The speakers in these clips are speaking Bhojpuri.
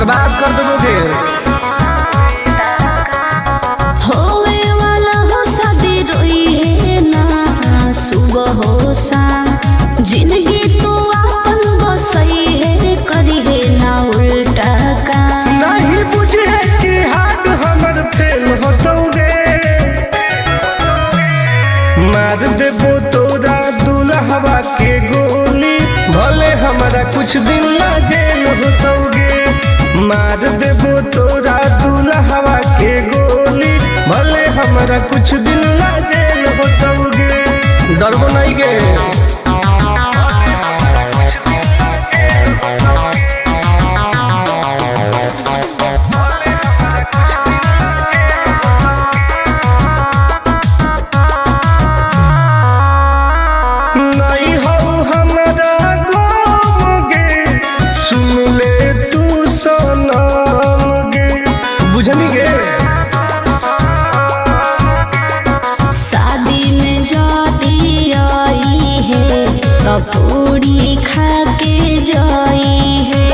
बर्बाद कर दोगे। होवे वाला हो शादी रोई है ना सुबह हो शाम, जिंदगी तू अपन बसई है करी है ना उल्टा काम। नहीं बुझे कि हाथ हमर फेल होतोगे, मार देबो तोरा दुल्हवा के गोली, भले हमारा कुछ दिन ना जेल होतोगे। मार देबो तोरा दुल्हवा के गोली, भले हमारा कुछ दिन ना जेल होतोगे। डरबो नहीं गे। शादी में जाती आई है पूरी खा के जाई है,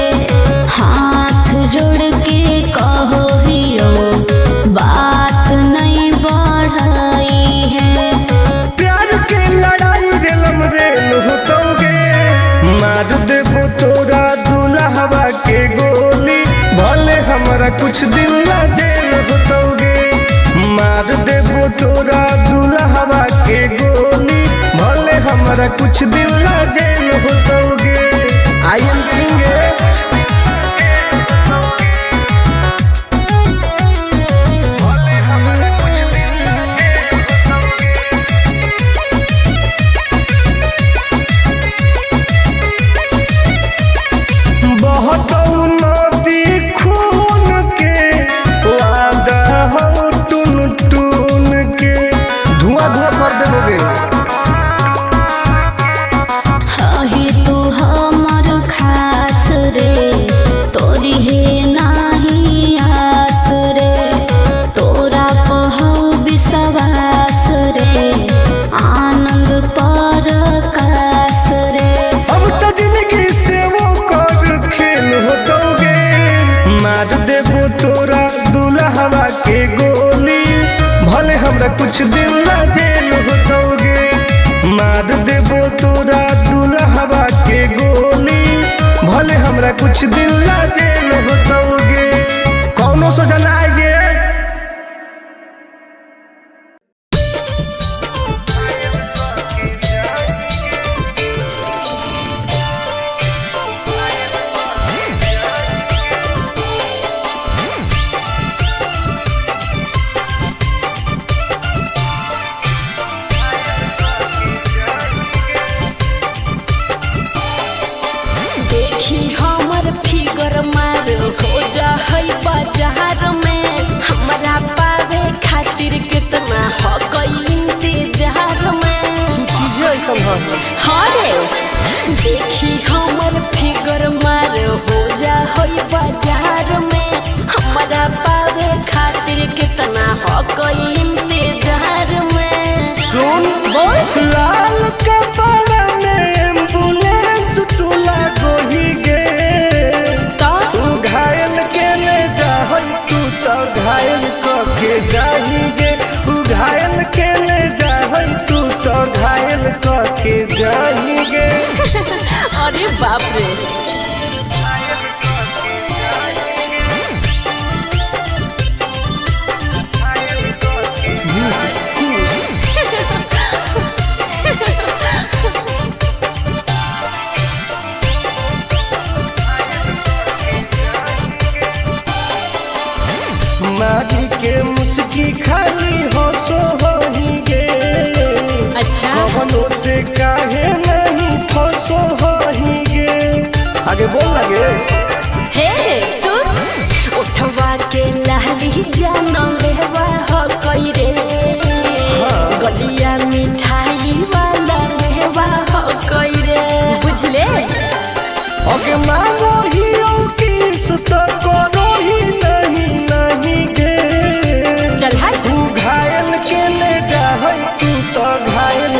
हाथ जोड़ के कहो हियो बात नहीं बढ़ाई है। प्यार के लड़ाई रेलम रेल होतोगे, मार देबो तोरा दुल्हवा के गोली, भले हमारा कुछ दिन ना जेल होतोगे। मार देबो तोरा दुल्हवा के गोली, भले हमारा कुछ दिन ना जेल होतोगे। I am king. मार देबो तोरा दुल्हवा के गोली, भले हमरा कुछ दिन ना जेल होतोगे। मार देबो तोरा दुल्हवा के गोली, भले हमरा कुछ दिन ना जेल होतोगे। कौनो सोचा ना आइए। हमर फिगर मार हो जा है बाजार में, हमरा पावे खातिर कितना हो गई इंतजार में। हरे देखी हमर फिगर मार हो जा है बाजार में, हमरा पावे खातिर कितना हो गई इंतजार में। सुन बोल लाल कपड़ा में एम्बुलेंस तुला गोही गे, तू घायल के ले जाहई, तू तो घायल के जाही गे। तू घायल के ले जाहई, तू तो घायल के जाही गे। अरे बाप रे। मारी के मुस्की खाली हो सो होही गे। अच्छा कवनो से काहे नहीं फसो होही गे। आगे बोल लगे। हे सुन उठवा के लाली जाना लेवा हो कई रे, गलिया मिठाई वाला लेवा हो कई रे, बुझले। ओके मानो ही की सुत करो ही नहीं गे। चल हाय तू घायल के ले जाहई, तू तो घायल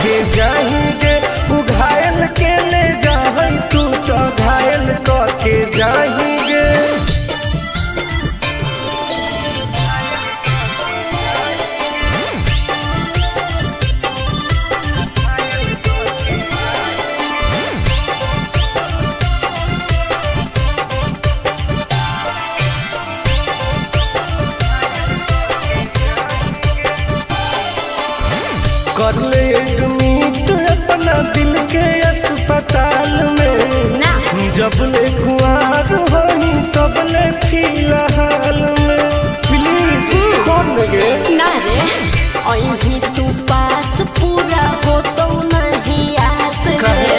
के जाही गे। तू घायल के ले जाहई, तू तो घायल के जबले कुआर होई तबले फिलहाल में प्लीज खोल गे ना रे अभी तू पास पूरा हो तो नहीं आस रे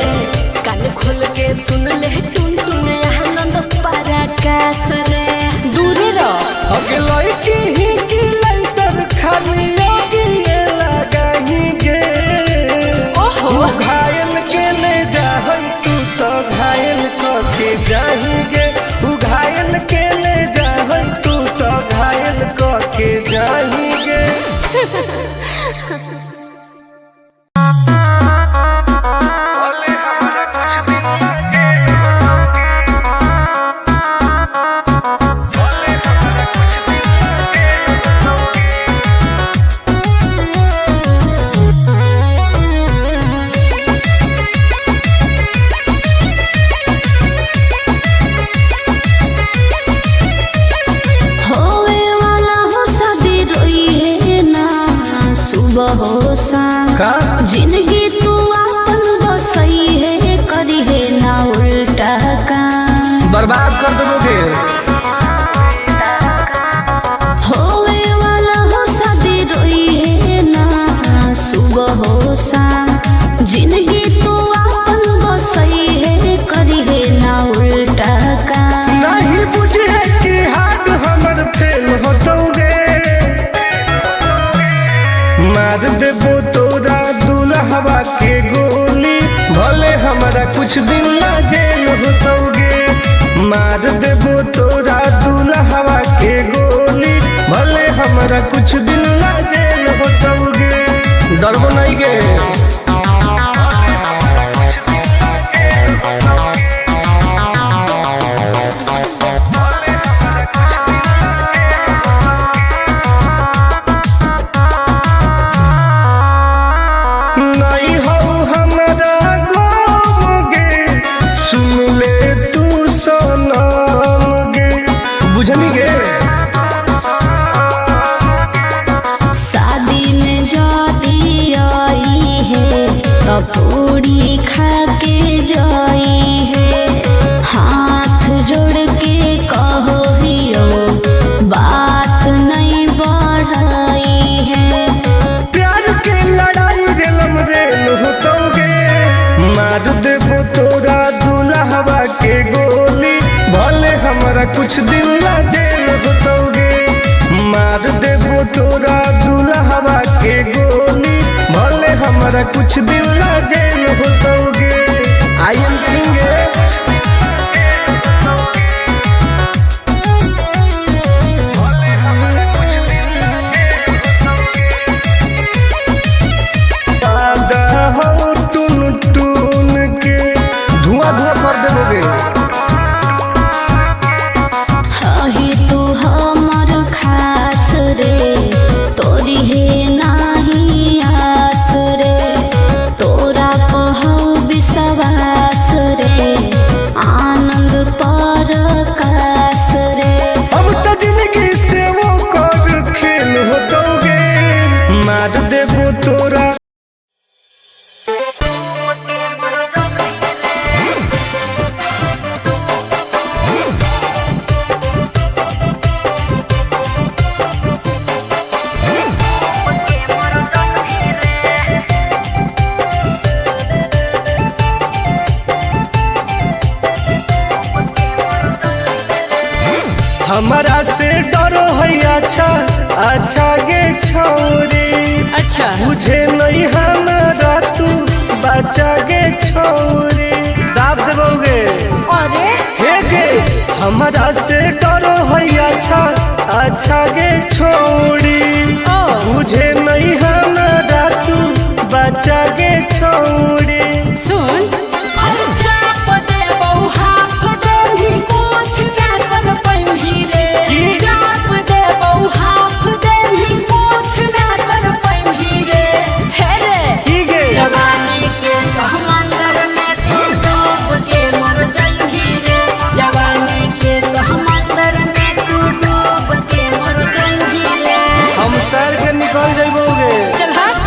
कान खोल के सुन ले टुन टुन आनंद पराकाश रे दूरे रह अगलाई की ही की लाइटर खाली लगी लगाही गे ओहो घायल के ले जाहई तू तो घायल के जाही गे तू घायल के ले जाहई तू तो घायल के जाही गे जिंदगी तू अपन बसई है करी है ना उल्टा काम बर्बाद कर दोगे होवे वाला हो शादी रोई है ना सुबह हो शाम जिंदगी तू अपन बसई है करी है ना उल्टा काम नहीं बुझे कि हाथ हमर फेल होतोगे मार देबो तोरा दुल्हवा के गोली भले हमारा कुछ दिन ला जेल होतोगे मार देबो तोरा दुल्हवा के गोली भले हमारा कुछ दिन ला जेल होतोगे डरबो नहीं गे पूरी खा के जाई है हाथ जोड़ के कहो हियो बात नहीं बढ़ाई है प्यार के लड़ाई रेलम रेल होतोगे मार देबो तोरा दुल्हवा के गोली भले हमारा कुछ दिन ला जेल होतोगे मार देबो तोरा दुल्हवा के गोली भले हमारा कुछ दिन ला जेल होतोगे आई एम किंग दादा हो टुन टुन के धुआं धुआं कर देबोगे ही तू हमर खास रे तोरी है नाही आस रे तोरा कहू विश्वास रे आनंद परकाश रे अब तो जिंदगी से वो कर खेल होतोगे मार देबो तोरा हमारा से डरो है अच्छा अच्छा गे छोरी अच्छा मुझे नहीं हमारा तू बचा गे छोरी दाब देबोगे अरे हे गे हमारा से डरो है अच्छा अच्छा गे छोरी मुझे नहीं हमारा तू बचा गे छोरी सुन अरे चाप दे बहु हाफ दे ही कुछ ना कर पैंभी रे चाप दे बहु हाफ दे ही कुछ ना कर पैंभी रे हे रे ठीक है जवानी के समंदर में तू डूब के मर जाएगी रे जवानी के समंदर में तू डूब के मर जाएगी रे हम तैर के निकल जाइबोगे चल हट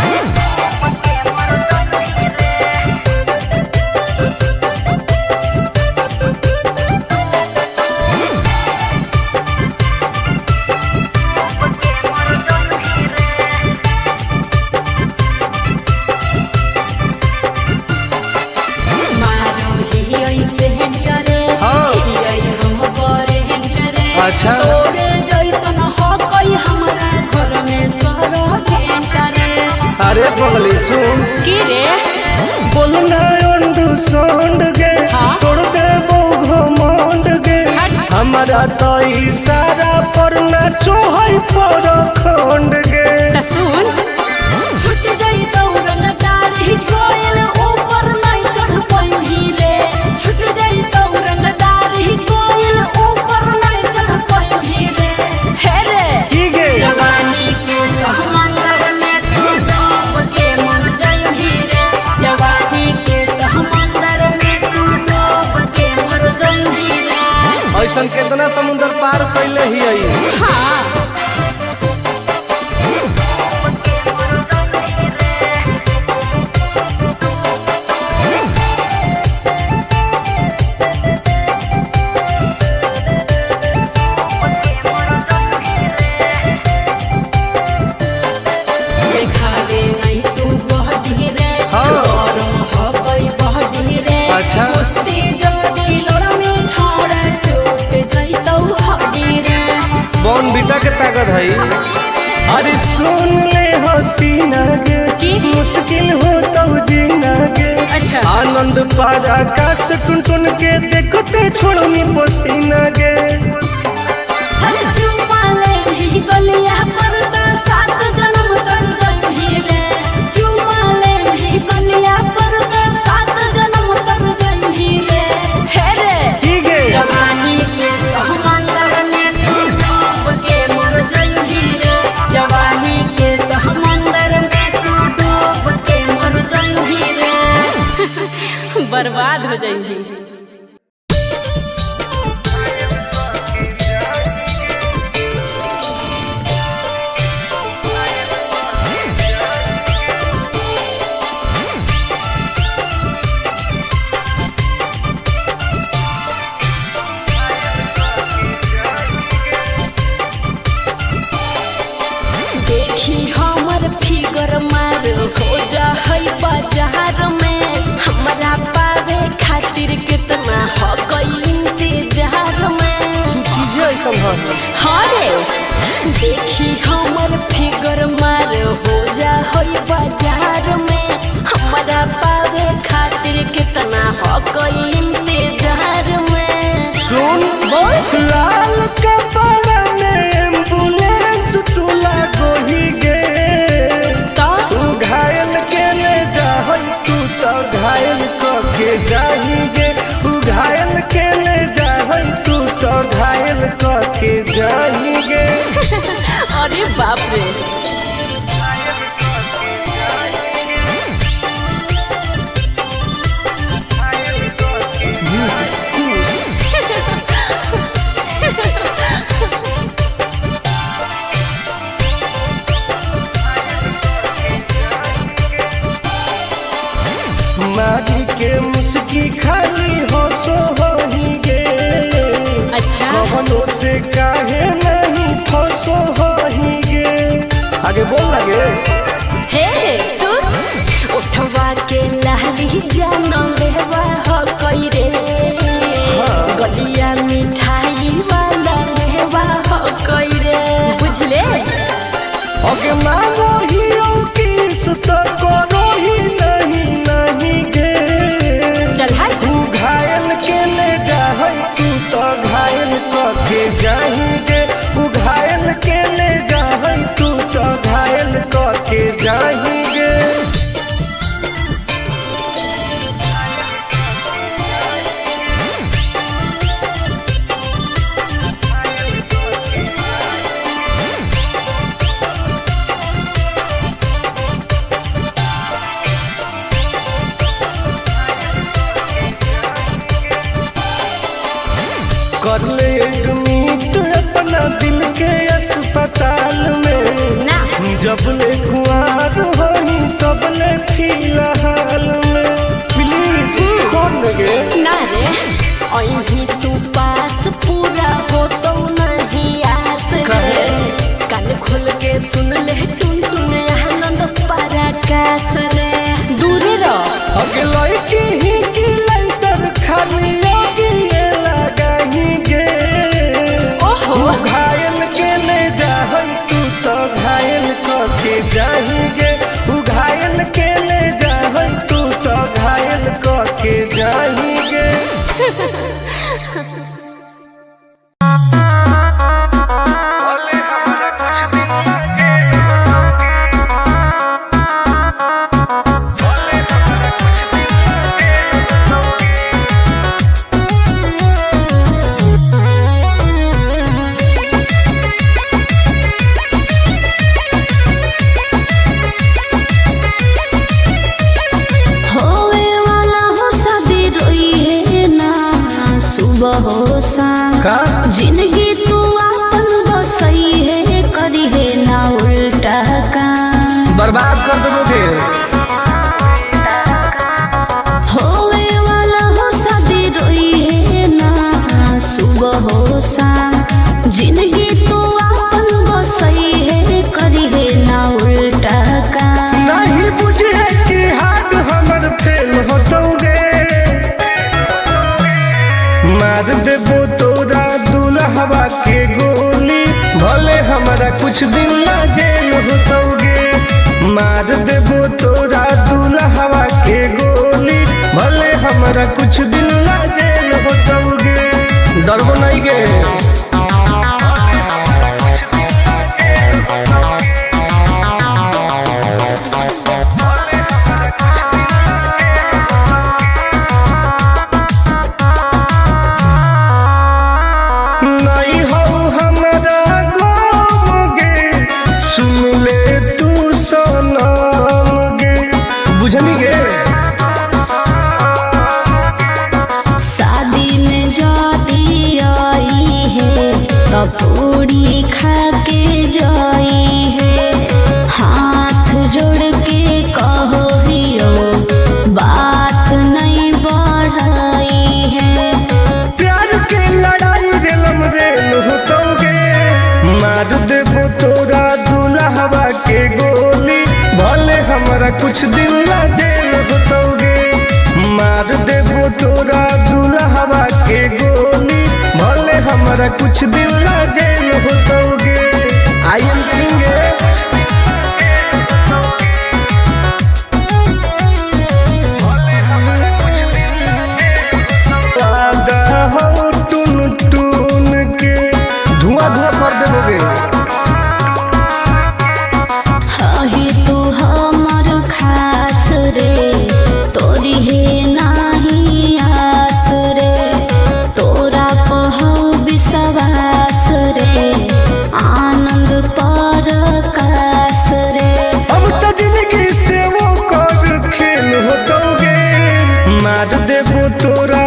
पर खंड गे सुन छूट गई दौड़न दारी कोयल ऊपर नहीं चढ़ पाई रे छूट गई दौड़न दारी कोयल ऊपर नहीं चढ़ पाई रे हे रे की गे जवानी के समंदर में तू डूब के मर जाई रे जवानी के समंदर में तू डूब के मर जाई रे ऐसन कितना समुद्र पार कैले ही आई हाँ देखावे नहीं तू बहडी रे और मोहब्बत बहडी रे अच्छा। कुश्ती जोड़ी लड़मी छोड़ टूट जइतौ हड्डी रे बॉन बीटा के ताकत है अरे सुन ले हसीना गे की? मुश्किल हो तो जीना गे अच्छा। आनंद पार आकाश टुन टुन के देखते छोड़नी पसीना गे हर चुम्मा ले ही गलिया पर तो 7 जन्म कर जइही रे चुम्मा ले ही गलिया पर तो 7 जन्म कर जइही रे हे रे की गे जवानी के समंदर में तू डूब के मर जाई रे जवानी के समंदर में तू डूब के मर जाई रे बर्बाद हो जाई देखी हमर फिगर मार हो जा है बाजार में हमरा पावे खातिर कितना हो गई इंतजार में चीजें ऐसा है हरे देखी हमर फिगर मार हो जा है बाजार में हमरा पावे खातिर कितना हो गई इंतजार में सुन बोल लाल कपड़ा में एम्बुलेंस तुला गोही गे तो तू घायल के ले जा तू तो घायल के जाही गे तू घायल के ले जा तू तो घायल के जाही गे अरे बाप रे मारी के मुस्की खाली हो सो होही गे अच्छा कवनो से काहे नहीं फसो होही गे आगे बोल लगे हे सुन उठवा के लहली जान लेवा हो कई रे गलिया मिठाई वाला लेवा हो कई रे बुझले ओके मानो ही की सुत करो ही नहीं गे चल हाय तू घायल के ले जा तू तो घायल के जाही गे तू घायल के ले जा तू तो घायल के जाही गे कर ले एडमिट अपना दिल के अस्पताल में ना जब ले कुआर होई तब ले फिलहाल में प्लीज खोल गे ना रे अहीं तू पास पूरा हो तो नहीं आस रे कान खोल के सुन ले टुन टुन आनंद पराकाश रे दूर रह अगला की ही की लंतर खाली योगी ये लगाही गे ओहो तू घायल के ले जा तू तो घायल के जाही गे तू घायल के ले जा तू तो घायल के जाही गे भले हमरा कुछ सुबह हो शाम का जिंदगी तू अपन बसई है करी है ना उल्टा काम बर्बाद कर दोगे। होवे वाला हो शादी रोई है ना सुबह हो शाम जिंदगी तू अपन बसई है करी है ना उल्टा काम नहीं बुझे कि हाथ हमर फेल होतोगे मार देबो तोरा दुल्हवा के गोली भले हमारा कुछ दिन ला जेल होतोगे मार देबो तोरा दुल्हवा के गोली भले हमारा कुछ दिन ला जेल होतोगे डरबो नहीं गे। नहीं हो हमारा गोगे सुन ले तू सनम गे बुझनी गे। शादी में जाती आई है तब पूरी खा के जाई है हाथ जोड़ के कहो हियो बात नहीं बढ़ाई है प्यार के लड़ाई रेलम रेल होतोगे मार देबो तोरा दुल्हवा के गोली भले हमारा कुछ दिन ला जेल होतोगे मार देबो तोरा दुल्हवा के गोली भले हमारा कुछ दिन ला जेल होतोगे। आई एम किंग हो टून टून के धुआं धुआं कर देबोगे। ही तू हमर खास रे तोरी है नाही आस रे तोरा पहौ विश्वास रे आनंद पर कास रे अब तो जिंदगी से वो कर खेल होतोगे मार देबो तोरा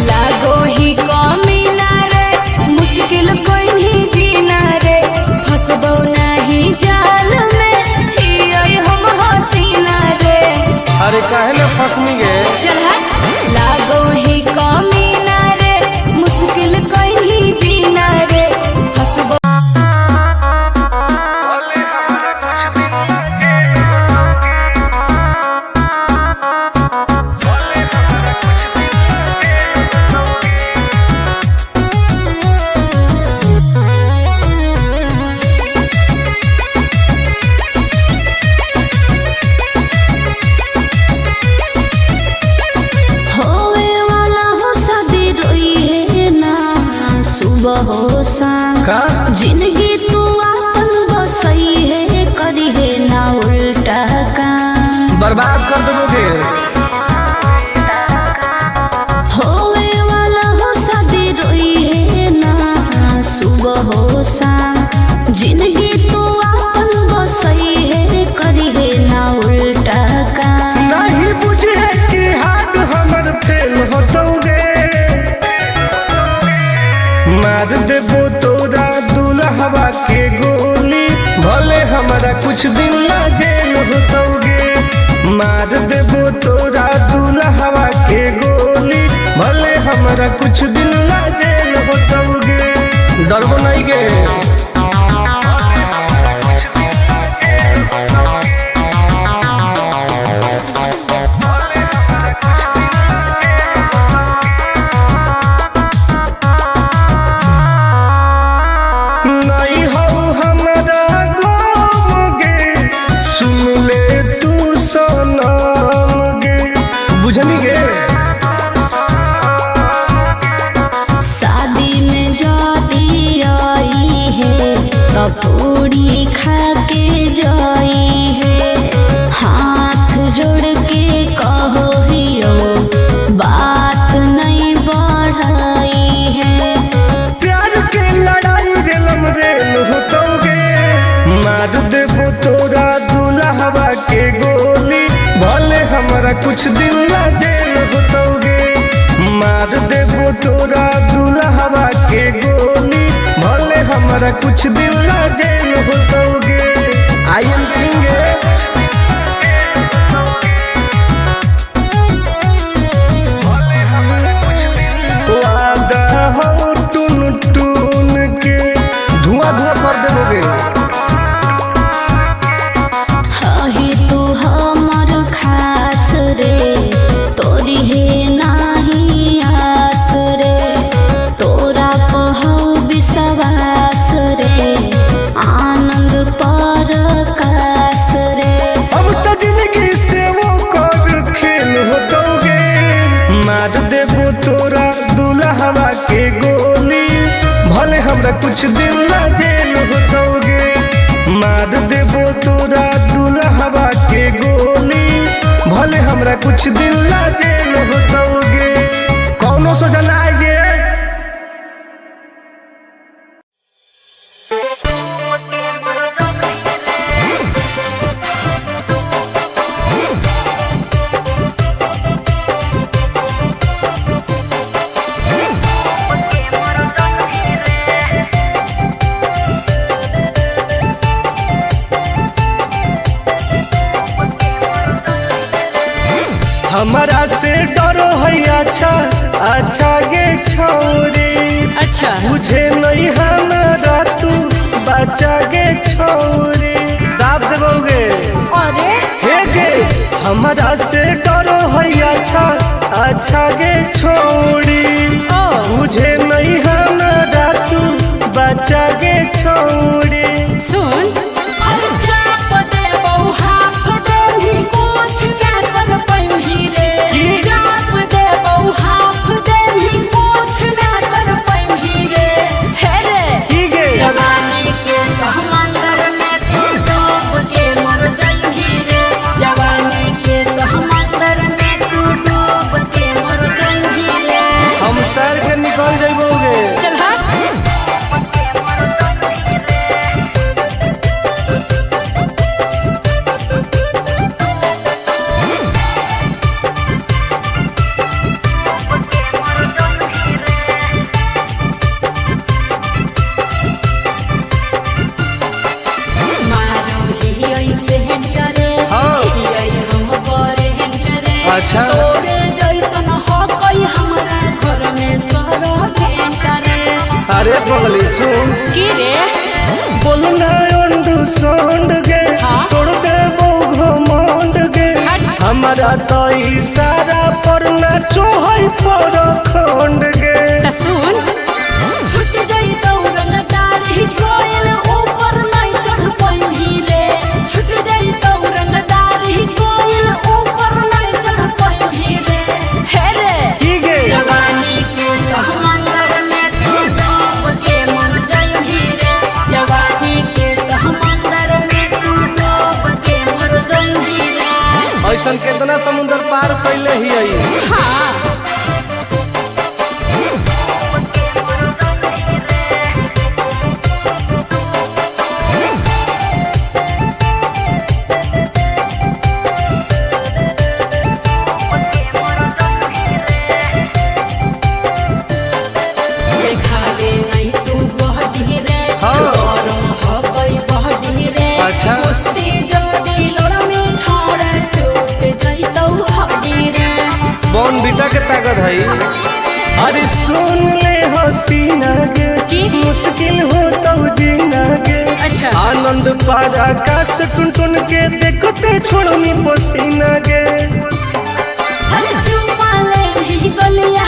लागो ही कमी ना रे मुश्किल कोई नहीं जीना रे फंसबो नहीं जाल में हियोई हम हसीना रे। अरे काहे ना फसनी गे चल हट लागो ही कमी ना रे मुश्किल कोई नहीं जीना रे फंसबो होवे वाला हो शादी रोई है ना सुबह हो शाम का जिंदगी तू अपन बसई है करी है ना उल्टा काम बर्बाद कर दोगे। होवे वाला हो शादी रोई है ना सुबह हो शाम जिंदगी तू अपन बसई है करी है ना उल्टा काम नहीं बुझे कि हाथ हमर फेल होतोगे मार देबो तोरा दुल्हवा के गोली भले हमारा कुछ दिन ला जेल होतोगे मार देबो तोरा दुल्हवा के गोली भले हमारा कुछ दिन ला जेल होतोगे डरबो नहीं गे। नहीं हो हमारा गोगे सुन ले तू सनम गे बुझनी गे। शादी में जाती आई है तब पूरी खा के जाई है हमरा कुछ दिन ला जेल होतोगे। मार देबो तोरा दुल्हवा के गोली, भले हमरा कुछ दिन ला जेल होतोगे। आई एम किंग वादा हो टून टून के धुआं धुआं कर देबोगे। हही तू हमर खास रे, तोरी हे नाही आस रे, तोरा कहौ विश्वास रे, आनंद परकाश रे। अब तो जिंदगी से वो कर खेल होतोगे। मार देबो तोरा दुल्हवा के गोली, भले हमरा कुछ दिन ला जेल होतोगे। मार देबो तोरा दुल्हवा के गोली, भले हमरा कुछ दिन ला जेल होतोगे। कौनो सोचा ना आइए। हमारा से डरो है अच्छा अच्छा गे छोरी। अच्छा मुझे नहीं हमारा तू बचा गे छोरी। दाब देबोगे अरे हे गे। हमारा से डरो है अच्छा अच्छा गे छोरी। मुझे नहीं हमारा तू बचा गे छोरी। सुन निकल जाइबोगे। चल हट। अच्छा अरे पगली सुन की रे बोलना अंडू सांड गे। तोड़ देबो घमंड गे। हमारा तो इशारा पर नाचो है पर खंड गे। सुन छूट गई दौड़न दाढ़ी कोयल ऊपर नहीं चढ़ पाई रे। छूट गई दौड़न दाढ़ी कोयल ऊपर नहीं चढ़ पाई रे। हे रे ठीक है जवानी के समंदर में तू डूब के मर जाई रे। जवानी के समंदर में तू डूब के मर जाई रे। ऐसा कितना समुद्र पार कैले ही आई। हाँ अच्छा बॉन बीटा के ताकत है। अरे सुन ले हसीना गे मुश्किल हो तो जीना गे। अच्छा आनंद पार आकाश टुन टुन के देखते छोड़नी पसीना गे। अरे चुमा ले ही गलिया